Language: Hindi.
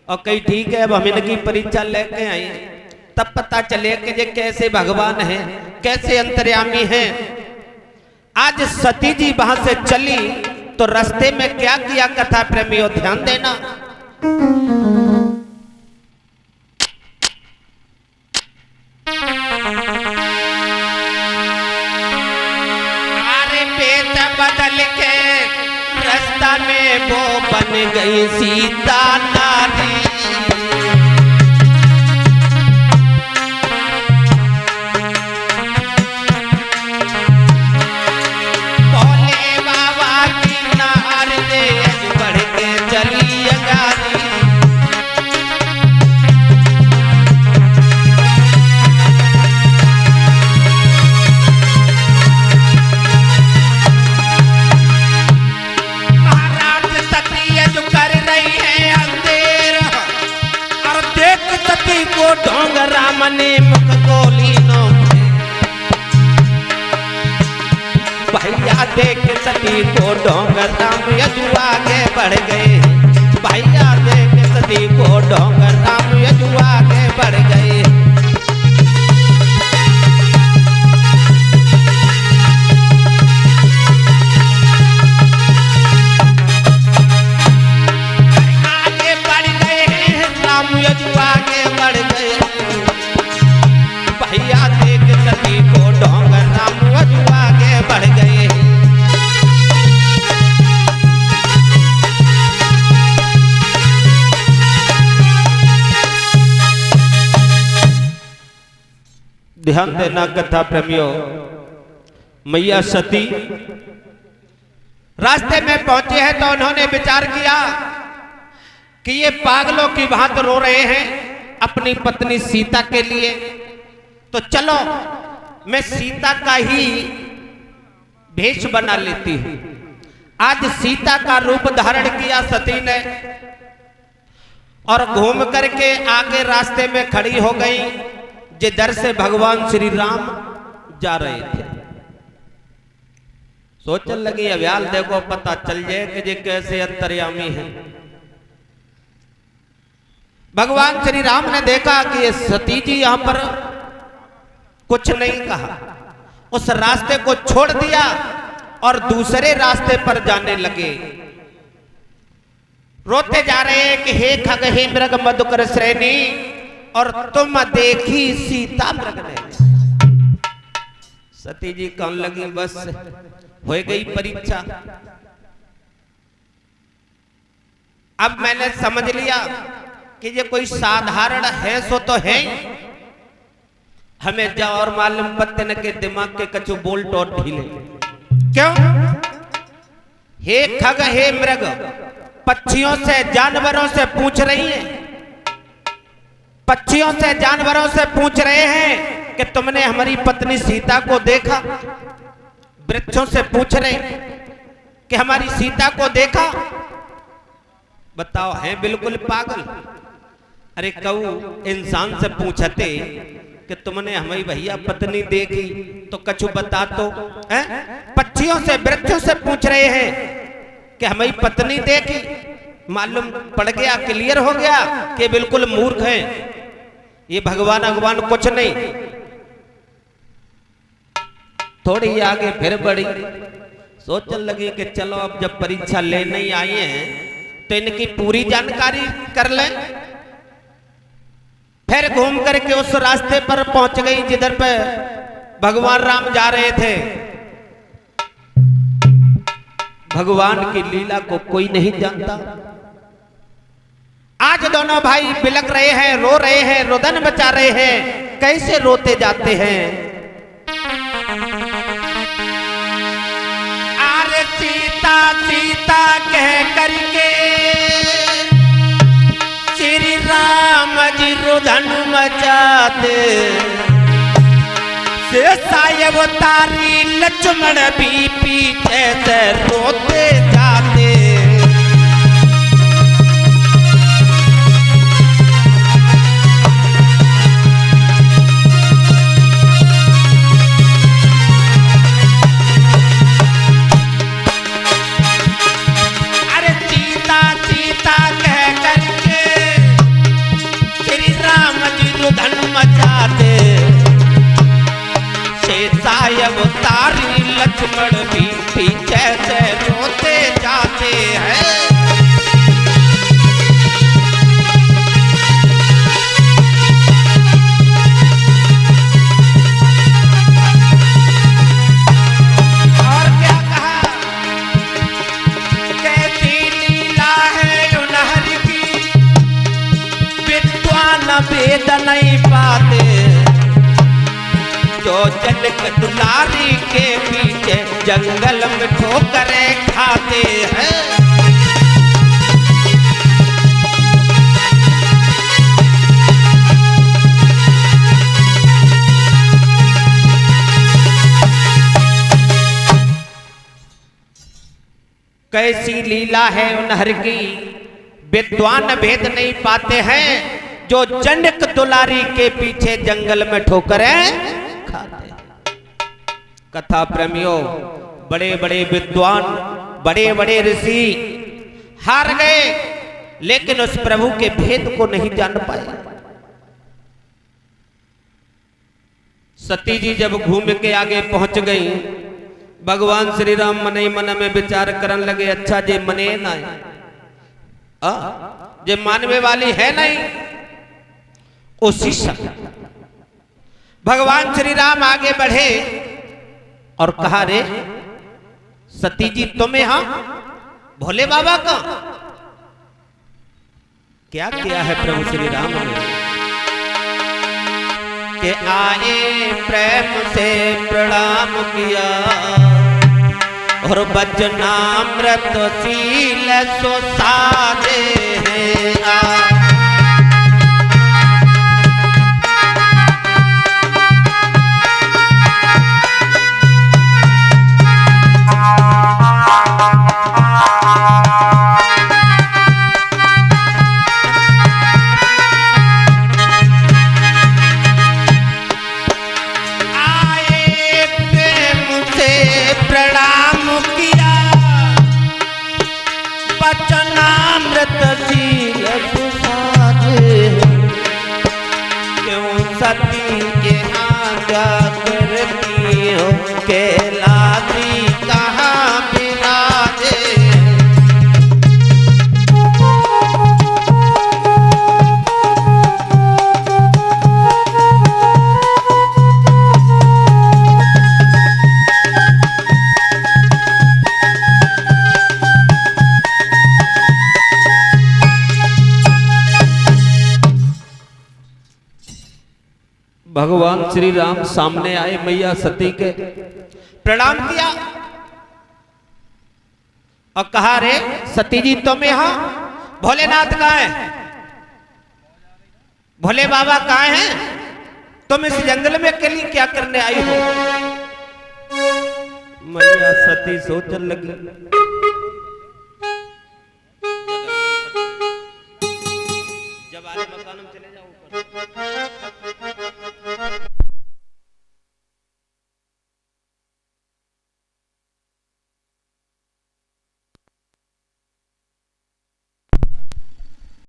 और कही ठीक है अब हम इनकी परीक्षा लेके आई, तब पता चले कि ये कैसे भगवान हैं, कैसे अंतर्यामी हैं। आज सती जी वहां से चली तो रास्ते में क्या किया कथा प्रेमियों, ध्यान देना। अरे पेट बदल के रास्ता में वो बन गई सीता नारी। मने मुख गोली नो भैया देख सती को डोंगर राम यजु आगे बढ़ गए। भैया देख सती को डोंगर राम यजु आगे बढ़ गए। आगे बढ़ गए राम यजु आगे बढ़ गए। भैया देख सती को डोंगर राम यजु आगे बढ़ गए। ध्यान देना कथा प्रेमियों, मैया सती रास्ते में पहुंचे हैं तो उन्होंने विचार किया कि ये पागलों की भांति रो रहे हैं अपनी पत्नी सीता के लिए, तो चलो मैं सीता का ही भेष बना लेती हूं। आज सीता का रूप धारण किया सती ने और घूम करके आगे रास्ते में खड़ी हो गई, जिधर से भगवान श्री राम जा रहे थे। सोचने लगी अव्याल देखो पता चल जाए कि ये कैसे अंतर्यामी है। भगवान श्री राम ने देखा कि ये सती जी यहां पर कुछ नहीं कहा, उस रास्ते को छोड़ दिया और दूसरे रास्ते पर जाने लगे। रोते जा रहे हैं कि हे खग हे मृग मधुकर श्रेणी और तुम देखी सीता मृग ने। सती जी कहने लगी बस हो गई परीक्षा, अब मैंने समझ लिया कि ये कोई साधारण है सो तो है, हमें जा और मालूम पत्ते न के दिमाग के कछु बोल्ट और ढीले। क्यों? हे खग हे मृग, पक्षियों से जानवरों से पूछ रही है, पक्षियों से जानवरों से पूछ रहे हैं कि तुमने हमारी पत्नी सीता को देखा। वृक्षों से पूछ रहे कि हमारी सीता को देखा। बताओ है बिल्कुल पागल। अरे कहूं इंसान से पूछते कि तुमने हमारी भैया पत्नी देखी तो कछु बता तो है? पक्षियों से वृक्षों से पूछ रहे हैं कि हमारी पत्नी देखी। मालूम पड़ गया, क्लियर हो गया कि बिल्कुल मूर्ख हैं, ये भगवान भगवान कुछ नहीं। थोड़ी आगे फिर बढ़ी, सोचने लगी कि चलो अब जब परीक्षा लेने ही आई हैं तो इनकी पूरी जानकारी कर लें। फिर घूम करके उस रास्ते पर पहुंच गई जिधर पे भगवान राम जा रहे थे। भगवान की लीला को कोई नहीं जानता। आज दोनों भाई बिलक रहे हैं, रो रहे हैं, रुदन मचा रहे हैं। कैसे रोते जाते हैं। अरे सीता सीता कह करके श्री राम जी रुदन मचाते, से सायब तारी लक्ष्मण भी पीछे से रोते जाते। अरे सीता सीता कह करके लक्ष्मण भी पीछे से रोते जाते हैं। और क्या कहा, कैसी लीला है उनहर की, विद्वान भेद नहीं पाते, जो जनक दुलारी के पीछे जंगल में ठोकरें खाते हैं। कैसी लीला है उनहर की, विद्वान भेद नहीं पाते हैं, जो जनक दुलारी के पीछे जंगल में ठोकरें खाते। कथा प्रेमियों, बड़े बड़े विद्वान, बड़े बड़े ऋषि हार गए, लेकिन उस प्रभु के भेद को नहीं जान पाए। सती जी जब घूम के आगे पहुंच गई, भगवान श्री राम मन ही मन में विचार करन लगे, अच्छा जे मने ना जे मानवे वाली है नहीं। उसी समय भगवान श्री राम आगे बढ़े और कहा, रे सती जी तुम यहां, भोले बाबा का क्या किया है प्रभु श्री राम ने कि आए प्रेम से प्रणाम किया और वचनामृत शील सो साजे हैं। भगवान श्री राम सामने आए, मैया सती के प्रणाम किया और कहा, रे सती जी तुम यहां, भोलेनाथ कहाँ है, भोले बाबा कहाँ हैं, तुम इस जंगल में अकेली क्या करने आई हो। मैया सती सोचने लगी,